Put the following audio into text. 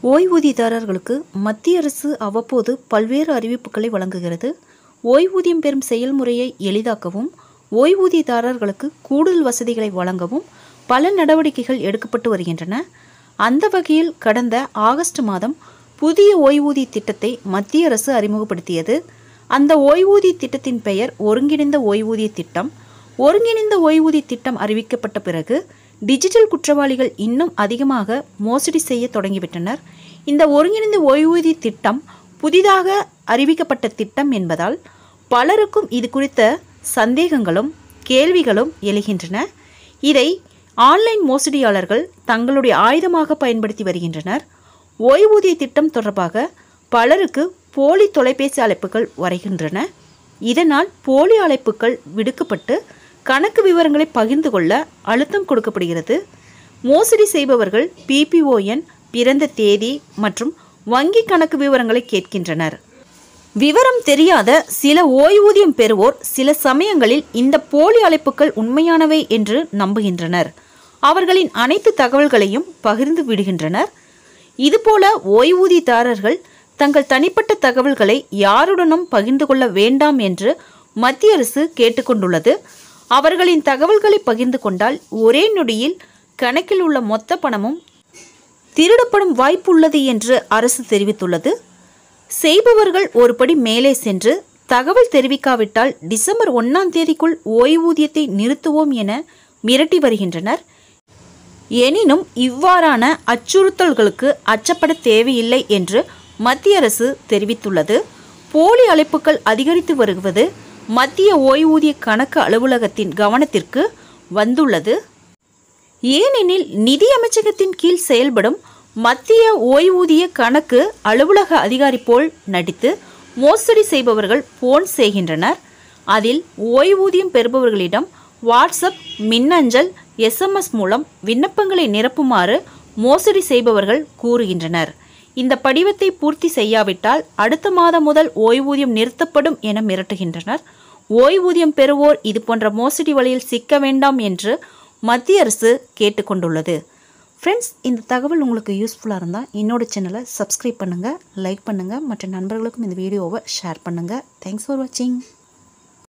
ஓய்வூதியதாரர்களுக்கு மத்திய அரசு அவ்வப்போது பல்வேறு அறிவிப்புகளை வழங்குகிறது. ஓய்வூதியம் பெறும் செயல்முறையை எளிதாக்கவும், ஓய்வூதியதாரர்களுக்கு கூடுதல் வசதிகளை வழங்கவும் பல நடவடிக்கைகள் எடுக்கப்பட்டு வருகின்றன. அந்த வகையில் கடந்த ஆகஸ்ட் மாதம் புதிய ஓய்வூதிய திட்டத்தை மத்திய அரசு அறிமுகப்படுத்தியது. அந்த ஓய்வூதிய திட்டத்தின் பெயர் ஒருங்கிணைந்த ஓய்வூதிய திட்டம். ஒருங்கிணைந்த ஓய்வூதிய திட்டம் அறிவிக்கப்பட்ட பிறகு டிஜிட்டல் குற்றவாளிகள் இன்னும் அதிகமாக மோசடி செய்ய தொடங்கிவிட்டனர். இந்த ஒருங்கிணைந்த ஓய்வூதிய திட்டம் புதிதாக அறிவிக்கப்பட்ட திட்டம் என்பதால் பலருக்கும் இது குறித்த சந்தேகங்களும் கேள்விகளும் எழுகின்றன. இதை ஆன்லைன் மோசடியாளர்கள் தங்களுடைய ஆயுதமாக பயன்படுத்தி வருகின்றனர். ஓய்வூதிய திட்டம் தொடர்பாக பலருக்கு போலி தொலைபேசி அழைப்புகள் வருகின்றன. இதனால் போலி அழைப்புகள் விடுக்கப்பட்டு கணக்கு விவரங்களை பகிர்ந்து கொள்ள அழுத்தம் கொடுக்கப்படுகிறது. மோசடி செய்பவர்கள் PPON, பிறந்த தேதி மற்றும் வங்கி கணக்கு விவரங்களை கேட்கின்றனர். விவரம் தெரியாத சில ஓய்வூதியம் பெறுவோர் சில சமயங்களில் இந்த போலி அழைப்புகள் உண்மையானவை என்று நம்புகின்றனர். அவர்களின் அனைத்து தகவல்களையும் பகிர்ந்து விடுகின்றனர். இதுபோல ஓய்வூதியதாரர்கள் தங்கள் தனிப்பட்ட தகவல்களை யாருடனும் பகிர்ந்து கொள்ள வேண்டாம் என்று மத்திய அரசு கேட்டுக்கொண்டுள்ளது. அவர்களின் தகவல்களை பகிர்ந்து கொண்டால் ஒரே நொடியில் கணக்கில் உள்ள மொத்த பணமும் திருடப்படும் வாய்ப்புள்ளது என்று அரசு தெரிவித்துள்ளது. செய்பவர்கள் ஒருபடி மேலே சென்று தகவல் தெரிவிக்காவிட்டால் டிசம்பர் 1ஆம் தேதிக்குள் ஓய்வூதியத்தை நிறுத்துவோம் என மிரட்டி வருகின்றனர். எனினும் இவ்வாறான அச்சுறுத்தல்களுக்கு அச்சப்பட தேவையில்லை என்று மத்திய அரசு தெரிவித்துள்ளது. போலி அழைப்புகள் அதிகரித்து வருவது மத்திய ஓய்வூதிய கணக்கு அலுவலகத்தின் கவனத்திற்கு வந்துள்ளது. ஏனெனில் நிதி அமைச்சகத்தின் கீழ் செயல்படும் மத்திய ஓய்வூதிய கணக்கு அலுவலக அதிகாரி போல் நடித்து மோசடி செய்பவர்கள் போன் செய்கின்றனர். அதில் ஓய்வூதியம் பெறுபவர்களிடம் வாட்ஸ்அப், மின்னஞ்சல், SMS மூலம் விண்ணப்பங்களை நிரப்புமாறு மோசடி செய்பவர்கள் கூறுகின்றனர். இந்த படிவத்தை பூர்த்தி செய்யாவிட்டால் அடுத்த மாதம் முதல் ஓய்வூதியம் நிறுத்தப்படும் என மிரட்டுகின்றனர். ஓய்வூதியம் பெறுவோர் இதுபோன்ற மோசடி வழியில் சிக்க வேண்டாம் என்று மத்திய அரசு கேட்டுக்கொண்டுள்ளது. ஃப்ரெண்ட்ஸ், இந்த தகவல் உங்களுக்கு யூஸ்ஃபுல்லாக இருந்தால் என்னோட சேனலை சப்ஸ்கிரைப் பண்ணுங்கள், லைக் பண்ணுங்கள், மற்ற நண்பர்களுக்கும் இந்த வீடியோவை ஷேர் பண்ணுங்கள். தேங்க்ஸ் ஃபார் வாட்சிங்.